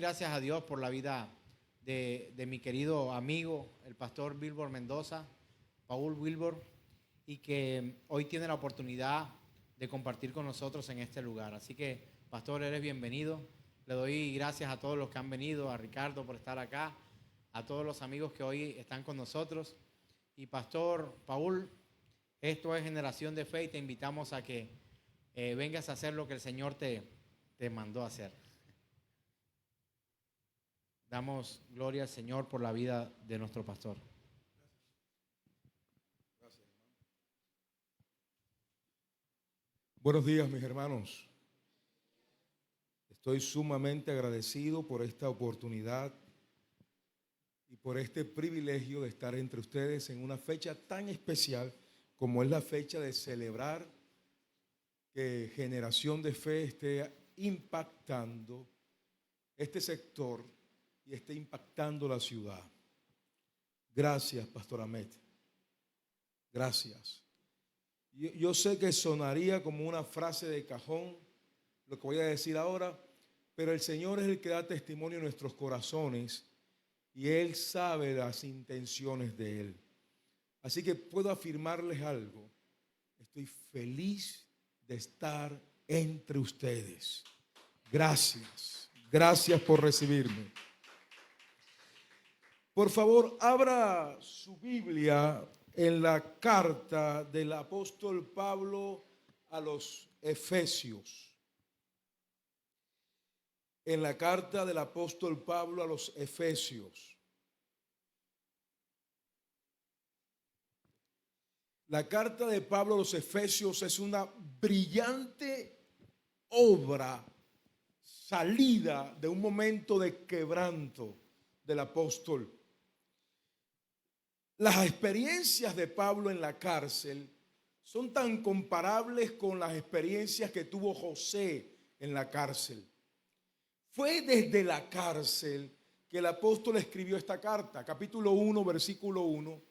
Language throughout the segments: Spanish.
gracias a Dios por la vida de mi querido amigo, el pastor Wilbur Mendoza, Paul Wilbur, y que hoy tiene la oportunidad de compartir con nosotros en este lugar. Así que, pastor, eres bienvenido. Le doy gracias a todos los que han venido, a Ricardo por estar acá, a todos los amigos que hoy están con nosotros. Y pastor Paul, esto es Generación de Fe y te invitamos a que vengas a hacer lo que el Señor te mandó a hacer. Damos gloria al Señor por la vida de nuestro pastor. Gracias, hermano. Buenos días, mis hermanos. Estoy sumamente agradecido por esta oportunidad y por este privilegio de estar entre ustedes en una fecha tan especial como es la fecha de celebrar que Generación de Fe esté impactando este sector y esté impactando la ciudad. Gracias, Pastor Ahmed. Gracias. Yo sé que sonaría como una frase de cajón lo que voy a decir ahora, pero el Señor es el que da testimonio en nuestros corazones y Él sabe las intenciones de Él. Así que puedo afirmarles algo. Estoy feliz de estar entre ustedes. Gracias. Gracias por recibirme. Por favor, abra su Biblia en la carta del apóstol Pablo a los Efesios. En la carta del apóstol Pablo a los Efesios. La carta de Pablo a los Efesios es una brillante obra salida de un momento de quebranto del apóstol. Las experiencias de Pablo en la cárcel son tan comparables con las experiencias que tuvo José en la cárcel. Fue desde la cárcel que el apóstol escribió esta carta, capítulo 1, versículo 1,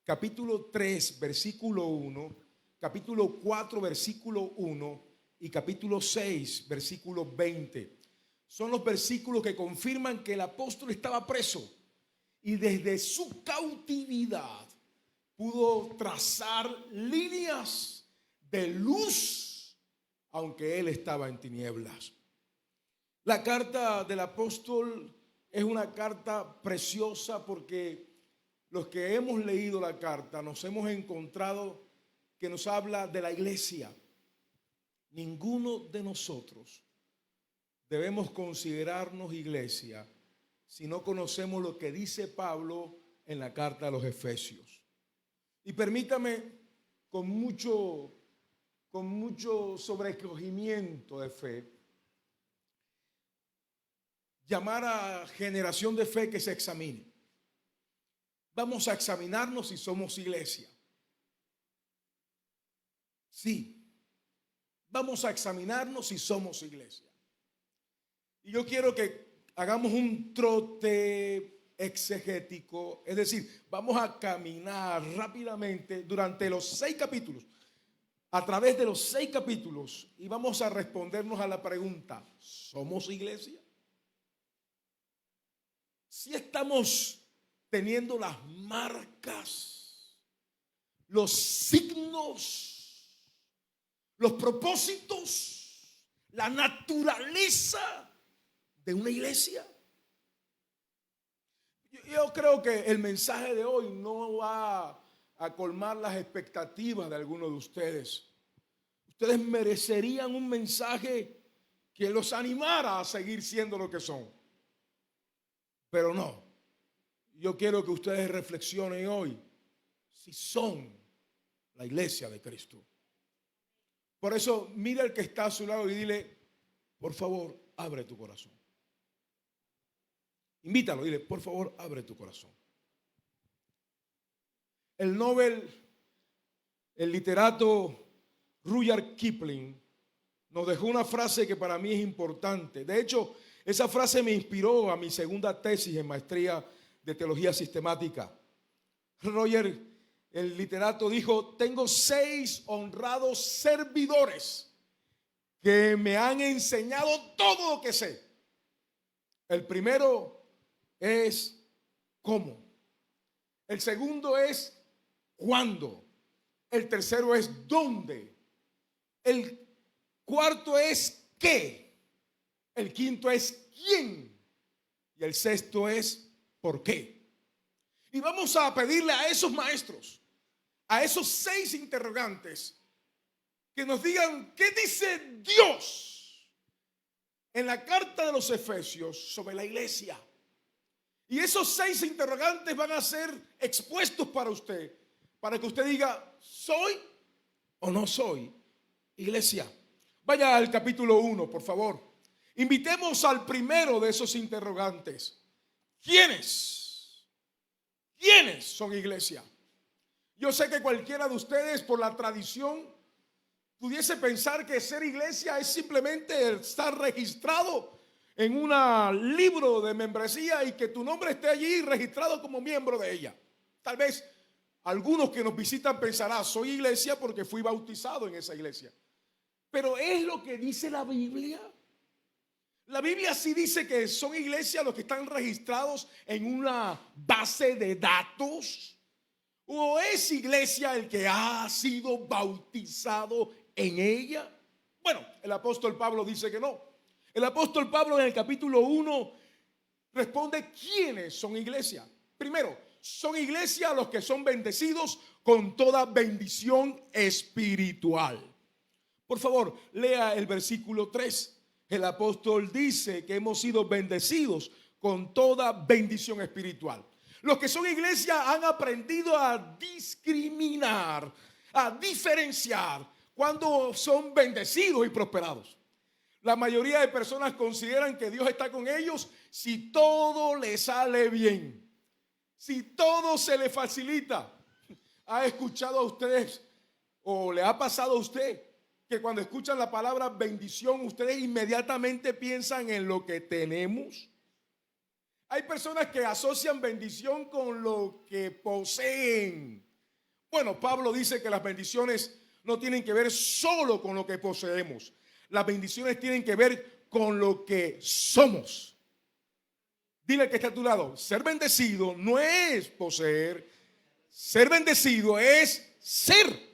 capítulo 3, versículo 1, capítulo 4, versículo 1 y capítulo 6, versículo 20. Son los versículos que confirman que el apóstol estaba preso y desde su cautividad pudo trazar líneas de luz, aunque él estaba en tinieblas. La carta del apóstol es una carta preciosa porque los que hemos leído la carta nos hemos encontrado que nos habla de la iglesia. Ninguno de nosotros debemos considerarnos iglesia si no conocemos lo que dice Pablo en la carta a los Efesios. Y permítame con mucho sobrecogimiento de fe llamar a Generación de Fe que se examine. Vamos a examinarnos si somos iglesia. Sí, vamos a examinarnos si somos iglesia. Y yo quiero que hagamos un trote exegético, es decir, vamos a caminar rápidamente durante los 6 capítulos, a través de los 6 capítulos, y vamos a respondernos a la pregunta: ¿somos iglesia? Si estamos teniendo las marcas, los signos, los propósitos, la naturaleza de una iglesia. Yo creo que el mensaje de hoy no va a colmar las expectativas de algunos de ustedes. Ustedes merecerían un mensaje que los animara a seguir siendo lo que son. Pero no. Yo quiero que ustedes reflexionen hoy si son la iglesia de Cristo. Por eso, mira al que está a su lado y dile: por favor, abre tu corazón. Invítalo, dile: por favor, abre tu corazón. El Nobel, el literato Rudyard Kipling, nos dejó una frase que para mí es importante. De hecho, esa frase me inspiró a mi segunda tesis en maestría de teología sistemática. Rudyard, el literato, dijo: tengo 6 honrados servidores que me han enseñado todo lo que sé. El primero es cómo. El segundo es cuándo. El tercero es dónde. El cuarto es qué. El quinto es quién. Y el sexto es por qué. Y vamos a pedirle a esos maestros, a esos 6 interrogantes, que nos digan qué dice Dios en la carta de los Efesios sobre la iglesia. Y esos 6 interrogantes van a ser expuestos para usted, para que usted diga, ¿soy o no soy iglesia? Vaya al capítulo 1, por favor. Invitemos al primero de esos interrogantes. ¿Quiénes? ¿Quiénes son iglesia? Yo sé que cualquiera de ustedes, por la tradición, pudiese pensar que ser iglesia es simplemente estar registrado en un libro de membresía y que tu nombre esté allí registrado como miembro de ella. Tal vez algunos que nos visitan pensarán, soy iglesia porque fui bautizado en esa iglesia. Pero ¿es lo que dice la Biblia? La Biblia sí dice que son iglesias los que están registrados en una base de datos. ¿O es iglesia el que ha sido bautizado en ella? Bueno, el apóstol Pablo dice que no. El apóstol Pablo en el capítulo 1 responde quiénes son iglesia. Primero, son iglesia los que son bendecidos con toda bendición espiritual. Por favor, lea el versículo 3. El apóstol dice que hemos sido bendecidos con toda bendición espiritual. Los que son iglesia han aprendido a discriminar, a diferenciar cuando son bendecidos y prosperados. La mayoría de personas consideran que Dios está con ellos si todo les sale bien, si todo se les facilita. ¿Ha escuchado a ustedes o le ha pasado a usted que cuando escuchan la palabra bendición ustedes inmediatamente piensan en lo que tenemos? Hay personas que asocian bendición con lo que poseen. Bueno, Pablo dice que las bendiciones no tienen que ver solo con lo que poseemos. Las bendiciones tienen que ver con lo que somos. Dile que está a tu lado, ser bendecido no es poseer, ser bendecido es ser.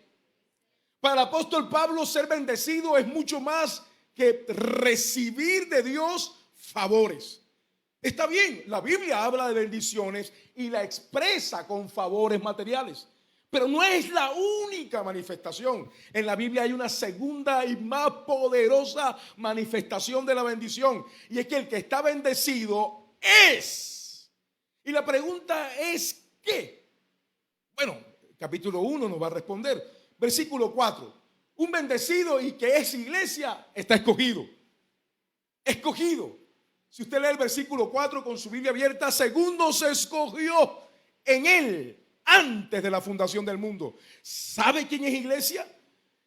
Para el apóstol Pablo, ser bendecido es mucho más que recibir de Dios favores. Está bien, la Biblia habla de bendiciones y la expresa con favores materiales, pero no es la única manifestación. En la Biblia hay una segunda y más poderosa manifestación de la bendición, y es que el que está bendecido es. Y la pregunta es ¿qué? Bueno, capítulo 1 nos va a responder. Versículo 4. Un bendecido y que es iglesia está escogido. Escogido. Si usted lee el versículo 4 con su Biblia abierta, según nos escogió en él antes de la fundación del mundo. ¿Sabe quién es iglesia?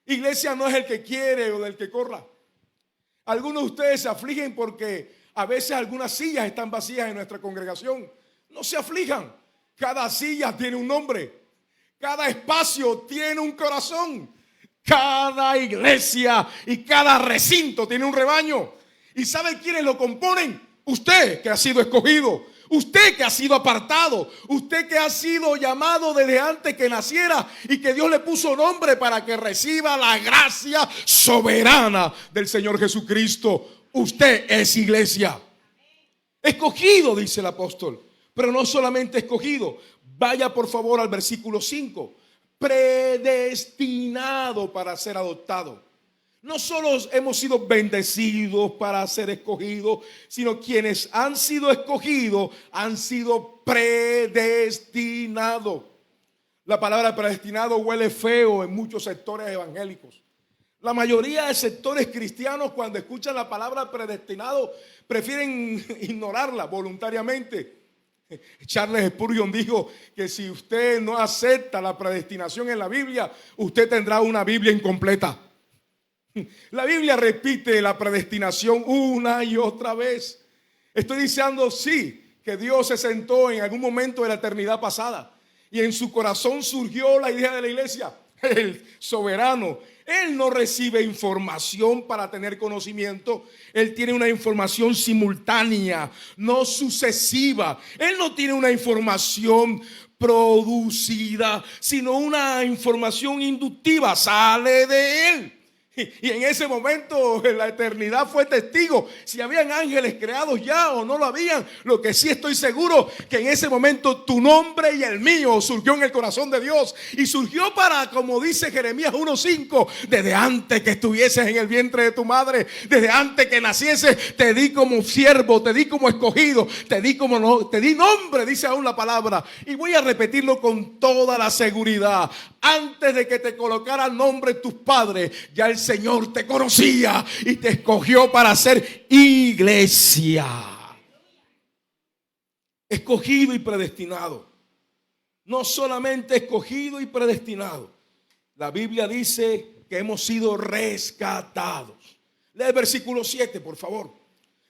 Iglesia no es el que quiere o del que corra. Algunos de ustedes se afligen porque a veces algunas sillas están vacías en nuestra congregación. No se aflijan. Cada silla tiene un nombre. Cada espacio tiene un corazón. Cada iglesia y cada recinto tiene un rebaño. ¿Y sabe quiénes lo componen? Usted que ha sido escogido. Usted que ha sido apartado. Usted que ha sido llamado desde antes que naciera y que Dios le puso nombre para que reciba la gracia soberana del Señor Jesucristo. Usted es iglesia. Escogido, dice el apóstol. Pero no solamente escogido. Vaya por favor al versículo 5. Predestinado para ser adoptado. No solo hemos sido bendecidos para ser escogidos, sino quienes han sido escogidos han sido predestinados. La palabra predestinado huele feo en muchos sectores evangélicos. La mayoría de sectores cristianos, cuando escuchan la palabra predestinado, prefieren ignorarla voluntariamente. Charles Spurgeon dijo que si usted no acepta la predestinación en la Biblia, usted tendrá una Biblia incompleta. La Biblia repite la predestinación una y otra vez. Estoy diciendo sí, que Dios se sentó en algún momento de la eternidad pasada y en su corazón surgió la idea de la iglesia. el soberano, Él no recibe información para tener conocimiento. Él tiene una información simultánea, no sucesiva. Él no tiene una información producida, sino una información inductiva, sale de Él. Y en ese momento la eternidad fue testigo si habían ángeles creados ya o no lo habían. Lo que sí estoy seguro, que en ese momento tu nombre y el mío surgió en el corazón de Dios. Y surgió para, como dice Jeremías 1:5, desde antes que estuvieses en el vientre de tu madre, desde antes que nacieses, te di como siervo, te di como escogido, te di nombre, dice aún la palabra. Y voy a repetirlo con toda la seguridad. Antes de que te colocaran nombre tus padres, ya el Señor te conocía y te escogió para ser iglesia. Escogido y predestinado. No solamente escogido y predestinado. La Biblia dice que hemos sido rescatados. Lee el versículo 7, por favor.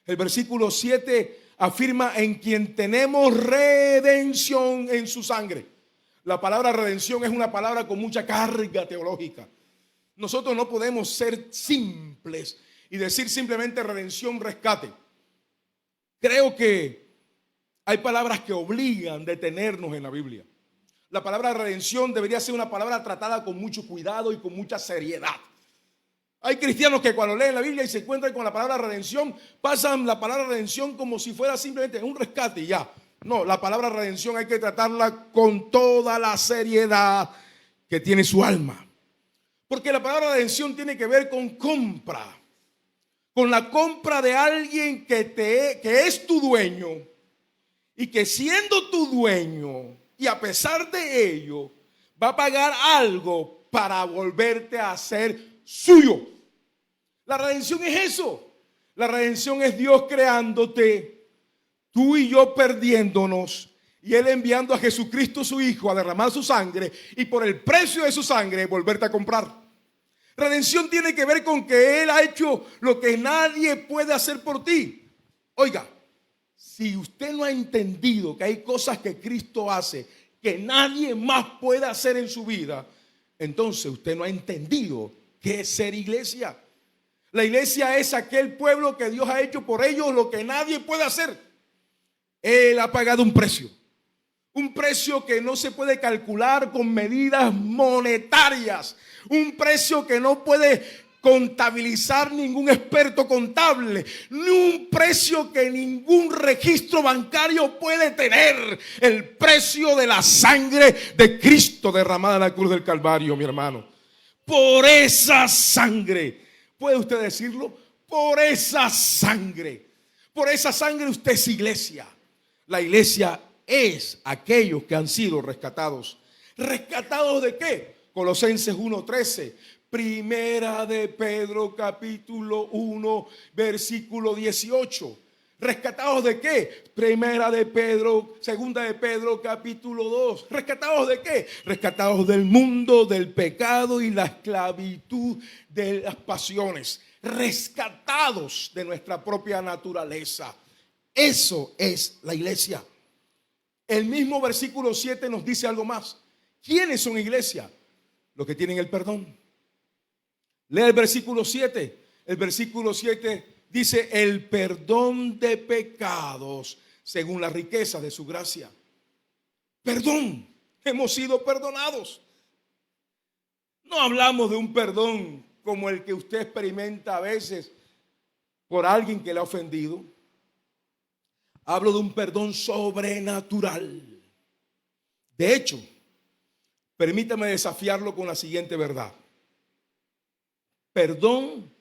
El versículo 7 afirma: en quien tenemos redención en su sangre. La palabra redención es una palabra con mucha carga teológica. Nosotros no podemos ser simples y decir simplemente redención, rescate. Creo que hay palabras que obligan a detenernos en la Biblia. La palabra redención debería ser una palabra tratada con mucho cuidado y con mucha seriedad. Hay cristianos que cuando leen la Biblia y se encuentran con la palabra redención, pasan la palabra redención como si fuera simplemente un rescate y ya. No, la palabra redención hay que tratarla con toda la seriedad que tiene su alma. Porque la palabra redención tiene que ver con compra. Con la compra de alguien que es tu dueño. Y que siendo tu dueño, y a pesar de ello, va a pagar algo para volverte a ser suyo. La redención es eso. La redención es Dios creándote, tú y yo perdiéndonos, y Él enviando a Jesucristo su Hijo a derramar su sangre, y por el precio de su sangre volverte a comprar. Redención tiene que ver con que Él ha hecho lo que nadie puede hacer por ti. Oiga, si usted no ha entendido que hay cosas que Cristo hace que nadie más puede hacer en su vida, entonces usted no ha entendido qué es ser iglesia. La iglesia es aquel pueblo que Dios ha hecho por ellos lo que nadie puede hacer. Él ha pagado un precio que no se puede calcular con medidas monetarias, un precio que no puede contabilizar ningún experto contable, ni un precio que ningún registro bancario puede tener: el precio de la sangre de Cristo derramada en la cruz del Calvario, mi hermano. Por esa sangre, ¿puede usted decirlo? Por esa sangre usted es iglesia. La iglesia es aquellos que han sido rescatados. ¿Rescatados de qué? Colosenses 1:13. Primera de Pedro capítulo 1 versículo 18. ¿Rescatados de qué? Primera de Pedro, segunda de Pedro capítulo 2. ¿Rescatados de qué? Rescatados del mundo, del pecado y la esclavitud de las pasiones. Rescatados de nuestra propia naturaleza. Eso es la iglesia. El mismo versículo 7 nos dice algo más. ¿Quiénes son iglesia? Los que tienen el perdón. Lee el versículo 7. El versículo 7 dice: el perdón de pecados según la riqueza de su gracia. Perdón. Hemos sido perdonados. No hablamos de un perdón como el que usted experimenta a veces por alguien que le ha ofendido. Hablo de un perdón sobrenatural. De hecho, permítame desafiarlo con la siguiente verdad. Perdón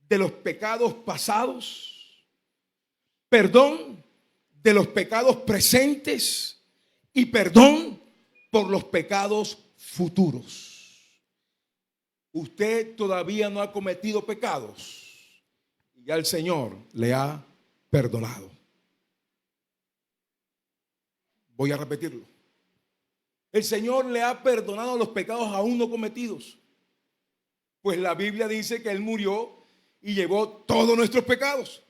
de los pecados pasados, perdón de los pecados presentes y perdón por los pecados futuros. Usted todavía no ha cometido pecados y ya el Señor le ha perdonado. Voy a repetirlo. El Señor le ha perdonado los pecados aún no cometidos. Pues la Biblia dice que Él murió y llevó todos nuestros pecados.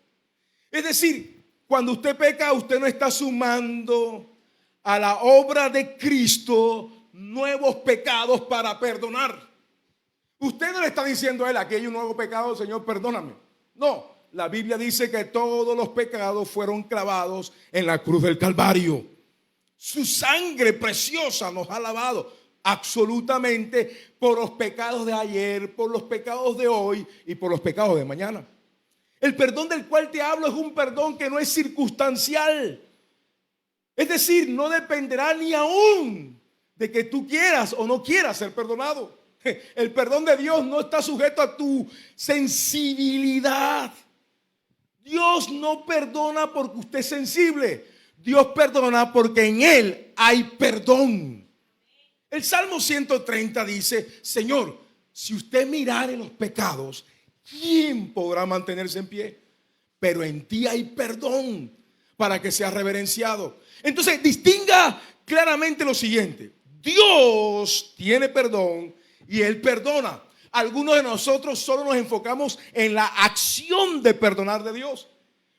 Es decir, cuando usted peca, usted no está sumando a la obra de Cristo nuevos pecados para perdonar. Usted no le está diciendo a él, aquí hay un nuevo pecado, Señor, perdóname. No, la Biblia dice que todos los pecados fueron clavados en la cruz del Calvario. Su sangre preciosa nos ha lavado absolutamente por los pecados de ayer, por los pecados de hoy y por los pecados de mañana. El perdón del cual te hablo es un perdón que no es circunstancial. Es decir, no dependerá ni aún de que tú quieras o no quieras ser perdonado. El perdón de Dios no está sujeto a tu sensibilidad. Dios no perdona porque usted es sensible. Dios perdona porque en Él hay perdón. El Salmo 130 dice, Señor, si usted mirare los pecados, ¿quién podrá mantenerse en pie? Pero en ti hay perdón para que sea reverenciado. Entonces, distinga claramente lo siguiente. Dios tiene perdón y Él perdona. Algunos de nosotros solo nos enfocamos en la acción de perdonar de Dios.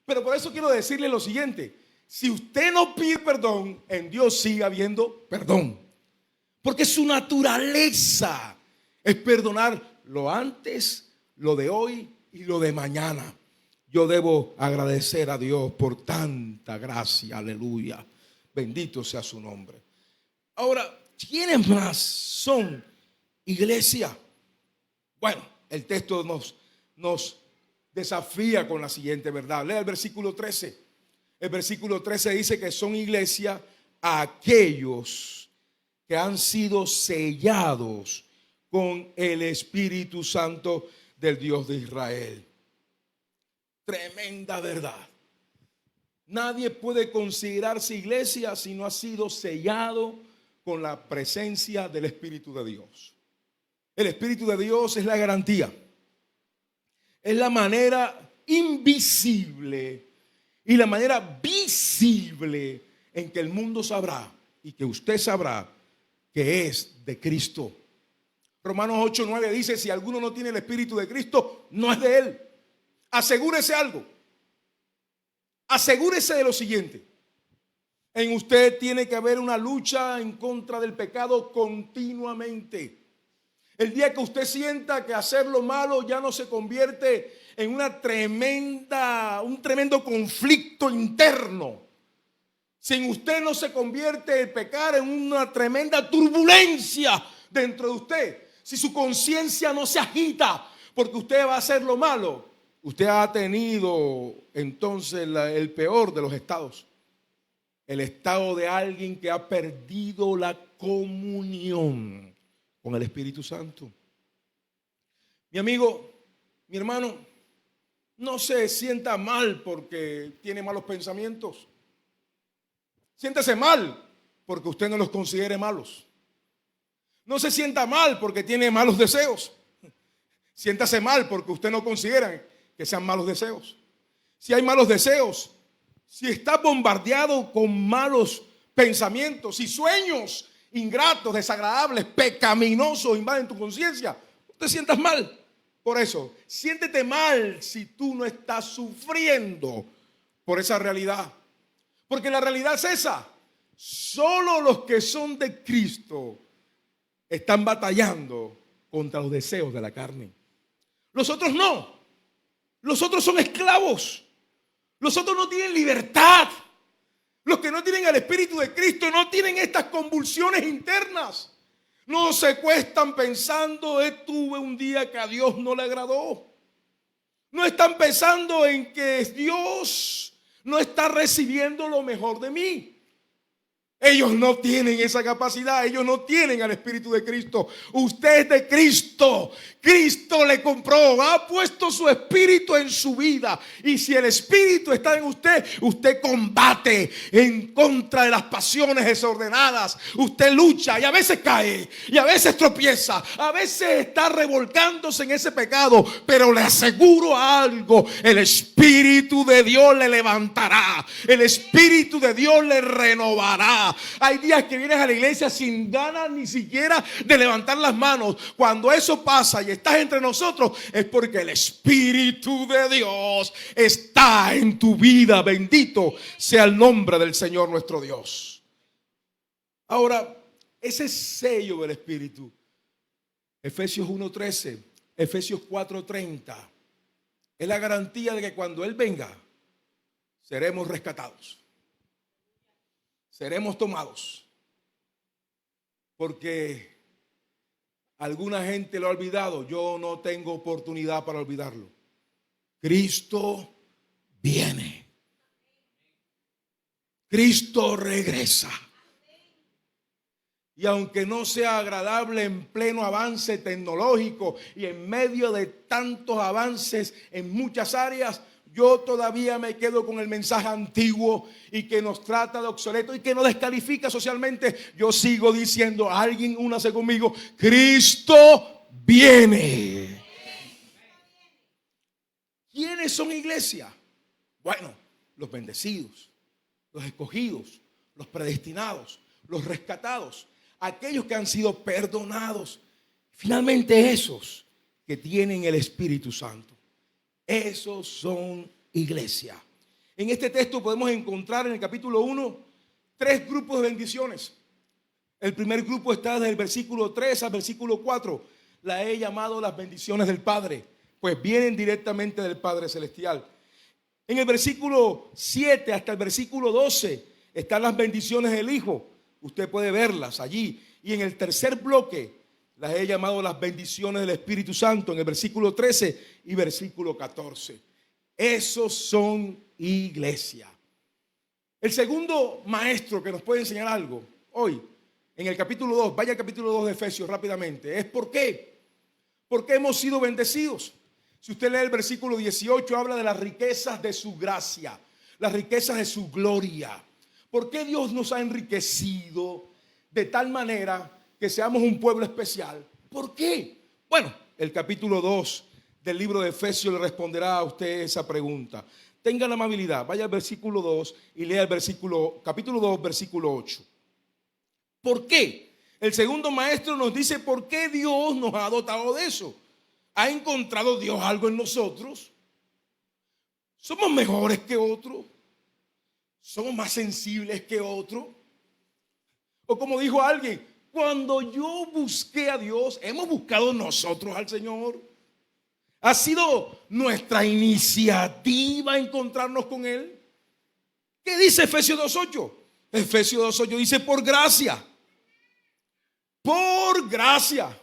Pero por eso quiero decirle lo siguiente. Si usted no pide perdón, en Dios sigue habiendo perdón. Porque su naturaleza es perdonar lo antes, lo de hoy y lo de mañana. Yo debo agradecer a Dios por tanta gracia. Aleluya. Bendito sea su nombre. Ahora, ¿quiénes más son iglesia? Bueno, el texto nos desafía con la siguiente verdad. Lea el versículo 13. El versículo 13 dice que son iglesia aquellos que han sido sellados con el Espíritu Santo del Dios de Israel. Tremenda verdad. Nadie puede considerarse iglesia si no ha sido sellado con la presencia del Espíritu de Dios. El Espíritu de Dios es la garantía. Es la manera invisible y la manera visible en que el mundo sabrá y que usted sabrá que es de Cristo. Romanos 8:9 dice, si alguno no tiene el Espíritu de Cristo, no es de él. Asegúrese algo. Asegúrese de lo siguiente. En usted tiene que haber una lucha en contra del pecado continuamente. El día que usted sienta que hacer lo malo ya no se convierte en un tremendo conflicto interno. Si en usted no se convierte el pecar en una tremenda turbulencia dentro de usted. Si su conciencia no se agita porque usted va a hacer lo malo. Usted ha tenido entonces el peor de los estados. El estado de alguien que ha perdido la comunión con el Espíritu Santo. Mi amigo, mi hermano, no se sienta mal porque tiene malos pensamientos. Siéntese mal porque usted no los considere malos. No se sienta mal porque tiene malos deseos. Siéntase mal porque usted no considera que sean malos deseos. Si hay malos deseos, si está bombardeado con malos pensamientos y sueños ingratos, desagradables, pecaminosos invaden tu conciencia, no te sientas mal. Por eso, siéntete mal si tú no estás sufriendo por esa realidad. Porque la realidad es esa. Solo los que son de Cristo están batallando contra los deseos de la carne. Los otros no. Los otros son esclavos. Los otros no tienen libertad. Los que no tienen el Espíritu de Cristo no tienen estas convulsiones internas. No se cuestan pensando, tuve un día que a Dios no le agradó. No están pensando en que Dios no está recibiendo lo mejor de mí. Ellos no tienen esa capacidad. Ellos no tienen al Espíritu de Cristo. Usted es de Cristo. Cristo le compró. Ha puesto su Espíritu en su vida. Y si el Espíritu está en usted, usted combate en contra de las pasiones desordenadas. Usted lucha y a veces cae. Y a veces tropieza. A veces está revolcándose en ese pecado. Pero le aseguro algo. El Espíritu de Dios le levantará. El Espíritu de Dios le renovará. Hay días que vienes a la iglesia sin ganas ni siquiera de levantar las manos. Cuando eso pasa y estás entre nosotros, es porque el Espíritu de Dios está en tu vida. Bendito sea el nombre del Señor nuestro Dios. Ahora, ese sello del Espíritu. Efesios 1:13, Efesios 4:30 es la garantía de que cuando Él venga seremos rescatados, seremos tomados, porque alguna gente lo ha olvidado. Yo no tengo oportunidad para olvidarlo. Cristo viene. Cristo regresa. Y aunque no sea agradable en pleno avance tecnológico y en medio de tantos avances en muchas áreas, yo todavía me quedo con el mensaje antiguo y que nos trata de obsoleto y que nos descalifica socialmente. Yo sigo diciendo, alguien únase conmigo, Cristo viene. ¿Quiénes son iglesia? Bueno, los bendecidos, los escogidos, los predestinados, los rescatados, aquellos que han sido perdonados. Finalmente esos que tienen el Espíritu Santo. Esos son iglesia. En este texto podemos encontrar en el capítulo 1 3 grupos de bendiciones. El primer grupo está desde el versículo 3 al versículo 4. La he llamado las bendiciones del Padre, pues vienen directamente del Padre Celestial. En el versículo 7 hasta el versículo 12 están las bendiciones del Hijo. Usted puede verlas allí. Y en el tercer bloque las he llamado las bendiciones del Espíritu Santo, en el versículo 13 y versículo 14. Esos son iglesia. El segundo maestro que nos puede enseñar algo hoy, en el capítulo 2, vaya al capítulo 2 de Efesios rápidamente, es ¿por qué? Porque hemos sido bendecidos. Si usted lee el versículo 18, habla de las riquezas de su gracia, las riquezas de su gloria. ¿Por qué Dios nos ha enriquecido de tal manera que seamos un pueblo especial? ¿Por qué? Bueno, el capítulo 2 del libro de Efesios le responderá a usted esa pregunta. Tenga la amabilidad, vaya al versículo 2 y lea el capítulo 2, versículo 8. ¿Por qué? El segundo maestro nos dice por qué Dios nos ha dotado de eso. ¿Ha encontrado Dios algo en nosotros? ¿Somos mejores que otros? ¿Somos más sensibles que otros? O como dijo alguien, cuando yo busqué a Dios, ¿hemos buscado nosotros al Señor? ¿Ha sido nuestra iniciativa encontrarnos con Él? ¿Qué dice Efesios 2:8? Efesios 2:8 dice por gracia. Por gracia.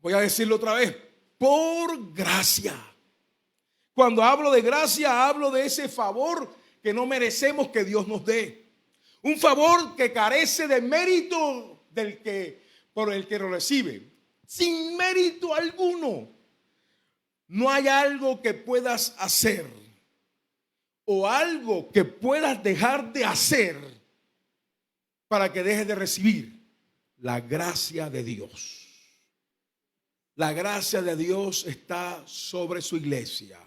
Voy a decirlo otra vez. Por gracia. Cuando hablo de gracia, hablo de ese favor que no merecemos que Dios nos dé. Un favor que carece de mérito por el que lo recibe. Sin mérito alguno. No hay algo que puedas hacer o algo que puedas dejar de hacer para que dejes de recibir la gracia de Dios. La gracia de Dios está sobre su iglesia.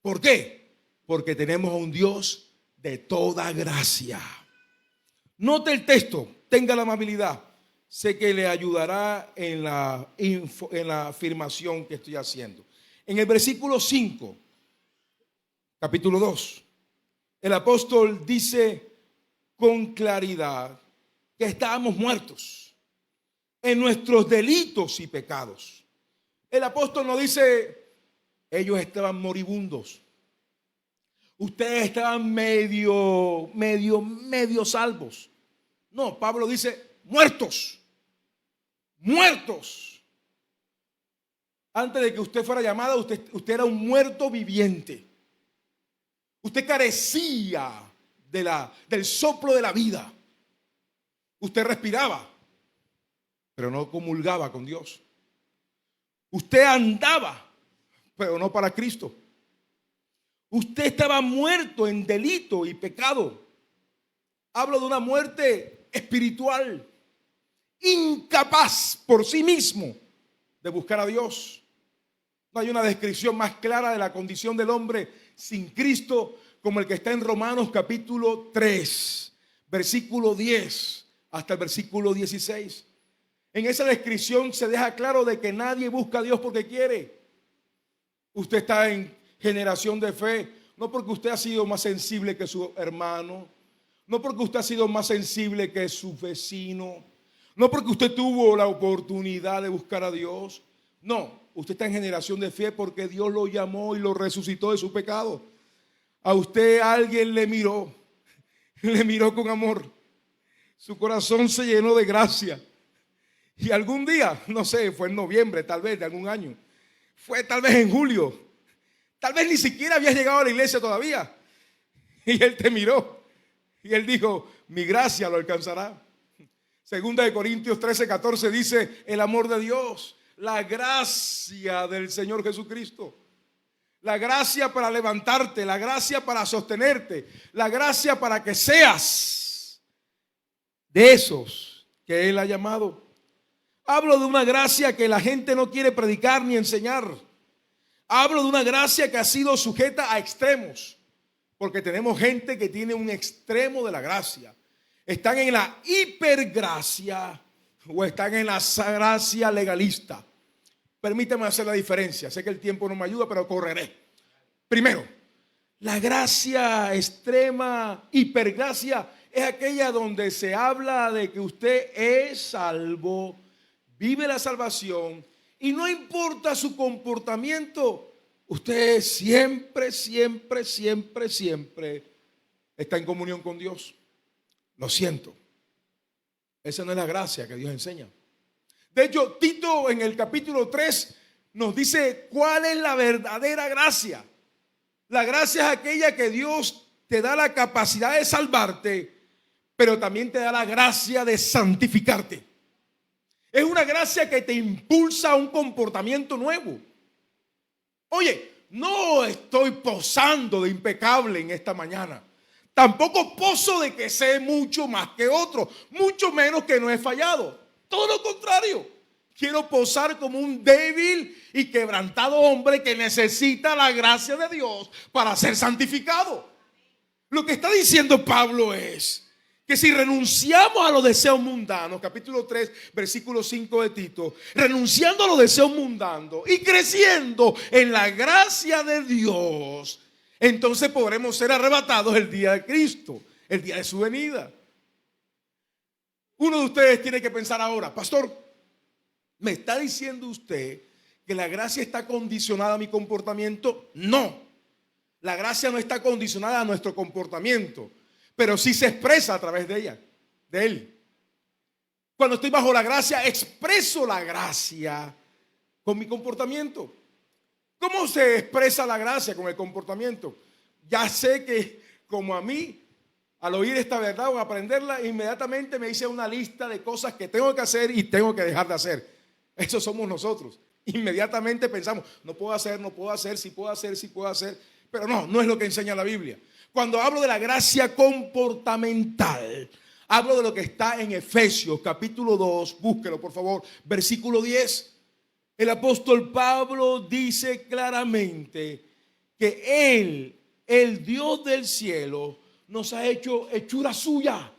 ¿Por qué? Porque tenemos a un Dios de toda gracia. Note el texto, tenga la amabilidad. Sé que le ayudará en la afirmación que estoy haciendo. En el versículo 5, capítulo 2, el apóstol dice con claridad que estábamos muertos en nuestros delitos y pecados. El apóstol no dice, ellos estaban moribundos. Ustedes estaban medio salvos. No, Pablo dice, muertos. Antes de que usted fuera llamado, usted era un muerto viviente. Usted carecía del soplo de la vida. Usted respiraba, pero no comulgaba con Dios. Usted andaba, pero no para Cristo. Usted estaba muerto en delito y pecado. Hablo de una muerte espiritual, incapaz por sí mismo de buscar a Dios. No hay una descripción más clara de la condición del hombre sin Cristo como el que está en Romanos capítulo 3, versículo 10 hasta el versículo 16. En esa descripción se deja claro de que nadie busca a Dios porque quiere. Usted está en generación de fe, no porque usted ha sido más sensible que su hermano, no porque usted ha sido más sensible que su vecino, no porque usted tuvo la oportunidad de buscar a Dios. No, usted está en generación de fe porque Dios lo llamó y lo resucitó de su pecado. A usted alguien le miró con amor. Su corazón se llenó de gracia. Y algún día, no sé, fue en noviembre tal vez de algún año, fue tal vez en julio, tal vez ni siquiera habías llegado a la iglesia todavía. Y Él te miró y Él dijo, mi gracia lo alcanzará. Segunda de Corintios 13:14 dice, el amor de Dios, la gracia del Señor Jesucristo, la gracia para levantarte, la gracia para sostenerte, la gracia para que seas de esos que Él ha llamado. Hablo de una gracia que la gente no quiere predicar ni enseñar. Hablo de una gracia que ha sido sujeta a extremos, porque tenemos gente que tiene un extremo de la gracia. Están en la hipergracia o están en la gracia legalista. Permítame hacer la diferencia. Sé que el tiempo no me ayuda, pero correré. Primero, la gracia extrema, hipergracia, es aquella donde se habla de que usted es salvo, vive la salvación y no importa su comportamiento, usted siempre está en comunión con Dios. Lo siento, esa no es la gracia que Dios enseña. De hecho, Tito en el capítulo 3 nos dice cuál es la verdadera gracia. La gracia es aquella que Dios te da la capacidad de salvarte, pero también te da la gracia de santificarte. Es una gracia que te impulsa a un comportamiento nuevo. Oye, no estoy posando de impecable en esta mañana. Tampoco poso de que sé mucho más que otro, mucho menos que no he fallado. Todo lo contrario, quiero posar como un débil y quebrantado hombre que necesita la gracia de Dios para ser santificado. Lo que está diciendo Pablo es que si renunciamos a los deseos mundanos, capítulo 3, versículo 5 de Tito, renunciando a los deseos mundanos y creciendo en la gracia de Dios, entonces podremos ser arrebatados el día de Cristo, el día de su venida. Uno de ustedes tiene que pensar ahora, pastor, ¿me está diciendo usted que la gracia está condicionada a mi comportamiento? No, la gracia no está condicionada a nuestro comportamiento, pero sí se expresa a través de ella, de él. Cuando estoy bajo la gracia, expreso la gracia con mi comportamiento. ¿Cómo se expresa la gracia con el comportamiento? Ya sé que como a mí, al oír esta verdad o aprenderla, inmediatamente me hice una lista de cosas que tengo que hacer y tengo que dejar de hacer. Eso somos nosotros. Inmediatamente pensamos, no puedo hacer, sí puedo hacer. Pero no es lo que enseña la Biblia. Cuando hablo de la gracia comportamental, hablo de lo que está en Efesios capítulo 2, búsquelo por favor, versículo 10. El apóstol Pablo dice claramente que Él, el Dios del cielo, nos ha hecho hechura suya.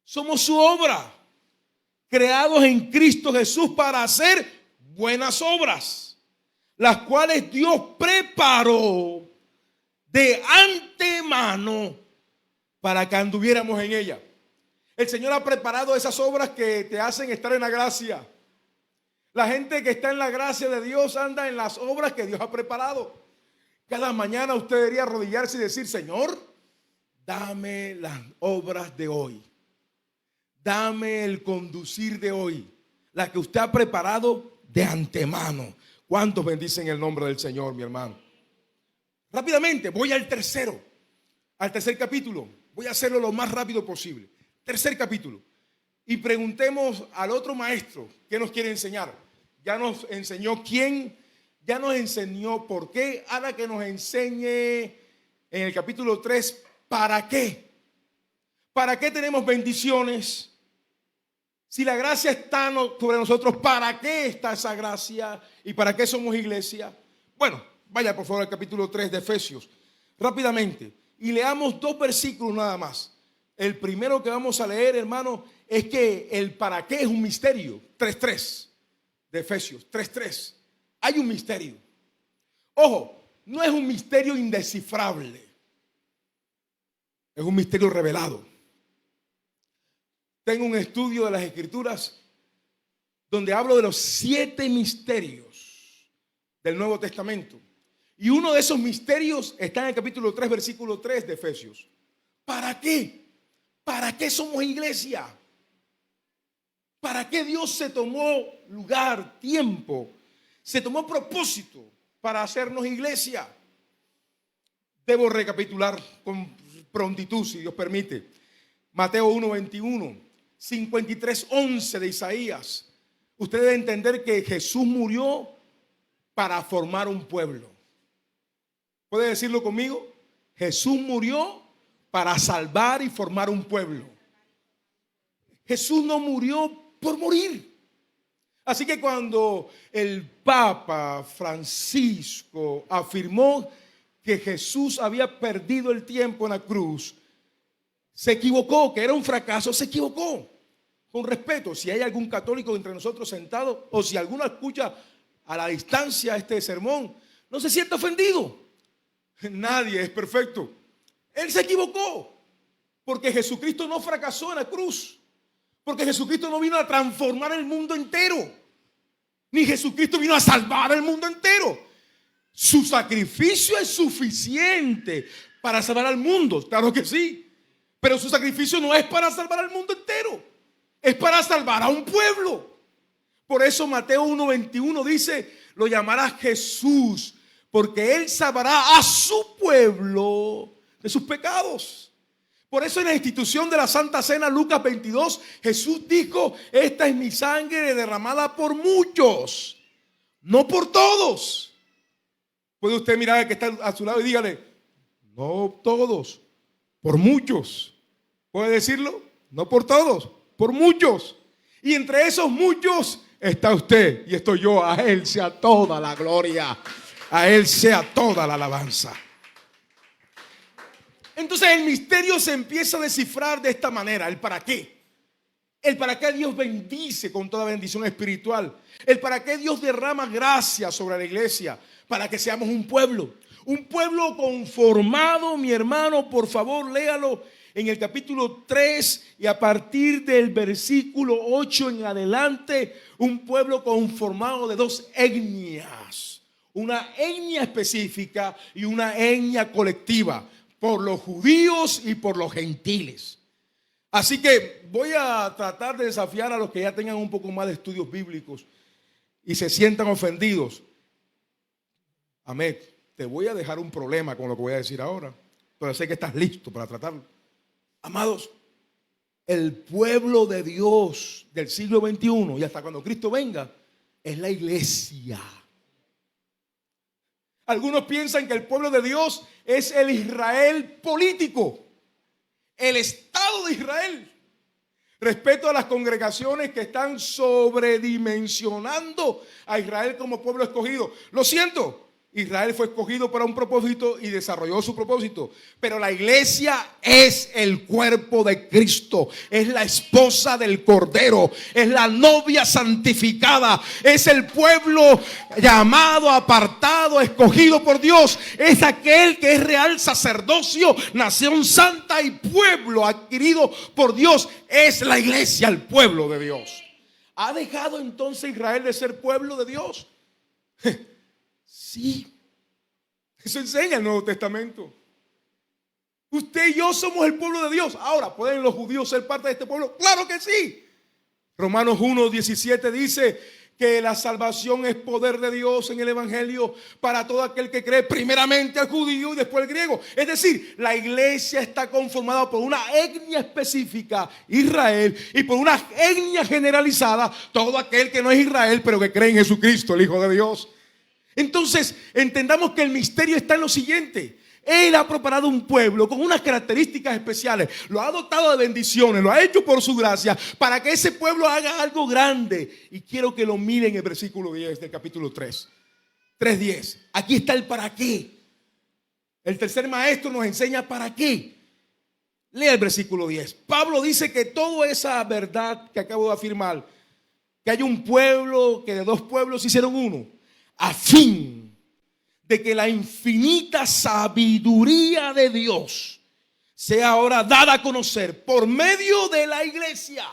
Somos su obra, creados en Cristo Jesús para hacer buenas obras, las cuales Dios preparó de antemano para que anduviéramos en ella. El Señor ha preparado esas obras que te hacen estar en la gracia. La gente que está en la gracia de Dios anda en las obras que Dios ha preparado. Cada mañana usted debería arrodillarse y decir, Señor, dame las obras de hoy. Dame el conducir de hoy, la que usted ha preparado de antemano. ¿Cuántos bendicen el nombre del Señor, mi hermano? Rápidamente, voy al tercer capítulo. Voy a hacerlo lo más rápido posible. Tercer capítulo. Y preguntemos al otro maestro qué nos quiere enseñar. Ya nos enseñó quién, ya nos enseñó por qué. Ahora que nos enseñe en el capítulo 3, ¿para qué? ¿Para qué tenemos bendiciones? Si la gracia está sobre nosotros, ¿para qué está esa gracia? ¿Y para qué somos iglesia? Bueno, vaya por favor al capítulo 3 de Efesios, rápidamente, y leamos 2 versículos nada más. El primero que vamos a leer, hermano, es que el para qué es un misterio. 3:3 de Efesios, 3:3. Hay un misterio. Ojo, no es un misterio indescifrable. Es un misterio revelado. Tengo un estudio de las Escrituras donde hablo de los 7 misterios del Nuevo Testamento. Y uno de esos misterios está en el capítulo 3, versículo 3 de Efesios. ¿Para qué? ¿Para qué somos iglesia? ¿Para qué Dios se tomó lugar, tiempo, se tomó propósito para hacernos iglesia? Debo recapitular con prontitud, si Dios permite. Mateo 1:21, 53:11 de Isaías. Usted debe entender que Jesús murió para formar un pueblo. ¿Puede decirlo conmigo? Jesús murió para salvar y formar un pueblo. Jesús no murió por morir. Así que cuando el Papa Francisco afirmó que Jesús había perdido el tiempo en la cruz, se equivocó, que era un fracaso, se equivocó. Con respeto, si hay algún católico entre nosotros sentado, o si alguno escucha a la distancia este sermón, no se sienta ofendido. Nadie es perfecto. Él se equivocó, porque Jesucristo no fracasó en la cruz, porque Jesucristo no vino a transformar el mundo entero, ni Jesucristo vino a salvar el mundo entero. Su sacrificio es suficiente para salvar al mundo, claro que sí, pero su sacrificio no es para salvar al mundo entero, es para salvar a un pueblo. Por eso Mateo 1:21 dice: lo llamará Jesús, porque él salvará a su pueblo de sus pecados. Por eso en la institución de la Santa Cena, Lucas 22, Jesús dijo: esta es mi sangre derramada por muchos, no por todos. Puede usted mirar al que está a su lado y dígale: no todos, por muchos. ¿Puede decirlo? No por todos, por muchos. Y entre esos muchos está usted y estoy yo. A él sea toda la gloria, a él sea toda la alabanza. Entonces el misterio se empieza a descifrar de esta manera: el para qué. El para qué Dios bendice con toda bendición espiritual. El para qué Dios derrama gracia sobre la iglesia, para que seamos un pueblo conformado. Mi hermano, por favor, léalo en el capítulo 3 y a partir del versículo 8 en adelante. Un pueblo conformado de 2 etnias, una etnia específica y una etnia colectiva, por los judíos y por los gentiles. Así que voy a tratar de desafiar a los que ya tengan un poco más de estudios bíblicos y se sientan ofendidos. Amén. Te voy a dejar un problema con lo que voy a decir ahora, pero sé que estás listo para tratarlo. Amados, el pueblo de Dios del siglo XXI y hasta cuando Cristo venga es la iglesia. Algunos piensan que el pueblo de Dios es el Israel político, el Estado de Israel. Respeto a las congregaciones que están sobredimensionando a Israel como pueblo escogido. Lo siento, Israel fue escogido para un propósito y desarrolló su propósito. Pero la iglesia es el cuerpo de Cristo, es la esposa del Cordero, es la novia santificada, es el pueblo llamado, apartado, escogido por Dios. Es aquel que es real sacerdocio, nación santa y pueblo adquirido por Dios. Es la iglesia, el pueblo de Dios. ¿Ha dejado entonces Israel de ser pueblo de Dios? Sí, eso enseña el Nuevo Testamento. Usted y yo somos el pueblo de Dios. Ahora, ¿pueden los judíos ser parte de este pueblo? ¡Claro que sí! Romanos 1:17 dice que la salvación es poder de Dios en el Evangelio para todo aquel que cree, primeramente al judío y después al griego. Es decir, la iglesia está conformada por una etnia específica, Israel, y por una etnia generalizada, todo aquel que no es Israel, pero que cree en Jesucristo, el Hijo de Dios. Entonces, entendamos que el misterio está en lo siguiente. Él ha preparado un pueblo con unas características especiales. Lo ha dotado de bendiciones, lo ha hecho por su gracia, para que ese pueblo haga algo grande. Y quiero que lo miren en el versículo 10 del capítulo 3. 3:10. Aquí está el para qué. El tercer maestro nos enseña para qué. Lea el versículo 10. Pablo dice que toda esa verdad que acabo de afirmar, que hay un pueblo, que de 2 pueblos hicieron uno, a fin de que la infinita sabiduría de Dios sea ahora dada a conocer por medio de la iglesia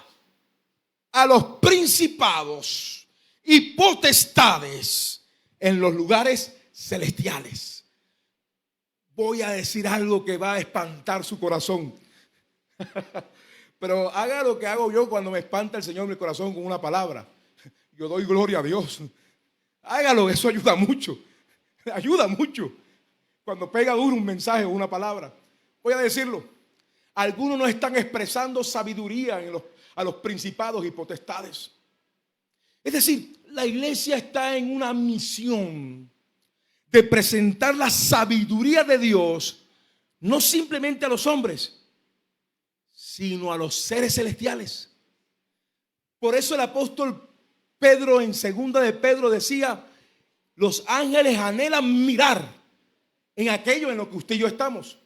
a los principados y potestades en los lugares celestiales. Voy a decir algo que va a espantar su corazón. Pero haga lo que hago yo cuando me espanta el Señor en mi corazón con una palabra. Yo doy gloria a Dios. Hágalo, eso ayuda mucho. Ayuda mucho. Cuando pega duro un mensaje o una palabra. Voy a decirlo. Algunos no están expresando sabiduría a los principados y potestades. Es decir, la iglesia está en una misión de presentar la sabiduría de Dios, no simplemente a los hombres, sino a los seres celestiales. Por eso el apóstol Pedro en segunda de Pedro decía: los ángeles anhelan mirar en aquello en lo que usted y yo estamos.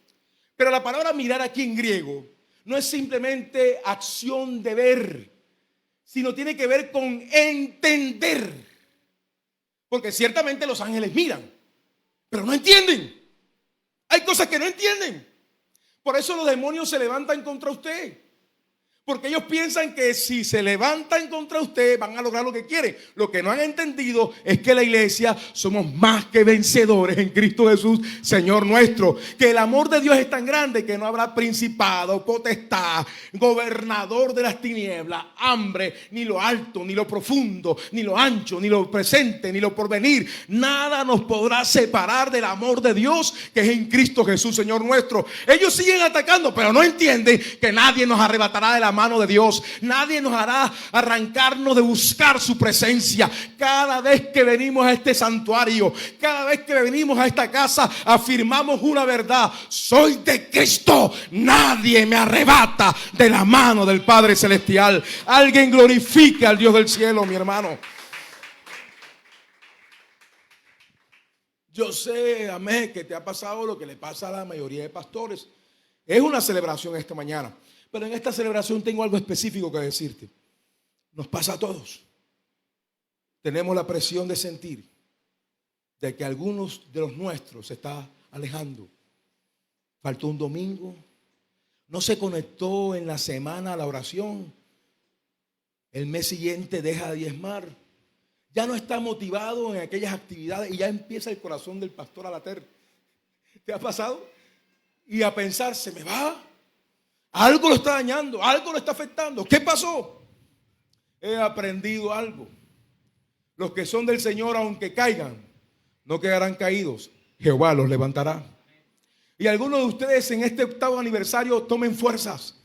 Pero la palabra mirar aquí en griego no es simplemente acción de ver, sino tiene que ver con entender. Porque ciertamente los ángeles miran, pero no entienden. Hay cosas que no entienden. Por eso los demonios se levantan contra usted. Porque ellos piensan que si se levantan contra usted van a lograr lo que quieren. Lo que no han entendido es que la iglesia somos más que vencedores en Cristo Jesús, Señor nuestro. Que el amor de Dios es tan grande que no habrá principado, potestad, gobernador de las tinieblas, hambre, ni lo alto, ni lo profundo, ni lo ancho, ni lo presente, ni lo porvenir. Nada nos podrá separar del amor de Dios que es en Cristo Jesús, Señor nuestro. Ellos siguen atacando, pero no entienden que nadie nos arrebatará de la mano de Dios. Nadie nos hará arrancarnos de buscar su presencia. Cada vez que venimos a este santuario, cada vez que venimos a esta casa, afirmamos una verdad: soy de Cristo, nadie me arrebata de la mano del Padre Celestial. Alguien glorifique al Dios del cielo, mi hermano. Yo sé, amén, que te ha pasado lo que le pasa a la mayoría de pastores. Es una celebración esta mañana, pero en esta celebración tengo algo específico que decirte. Nos pasa a todos. Tenemos la presión de sentir de que algunos de los nuestros se está alejando. Faltó un domingo, no se conectó en la semana a la oración, el mes siguiente deja de diezmar, ya no está motivado en aquellas actividades y ya empieza el corazón del pastor a latir. ¿Te ha pasado? Y a pensar: se me va. Algo lo está dañando, algo lo está afectando. ¿Qué pasó? He aprendido algo. Los que son del Señor, aunque caigan, no quedarán caídos. Jehová los levantará. Y algunos de ustedes en este 8º aniversario tomen fuerzas.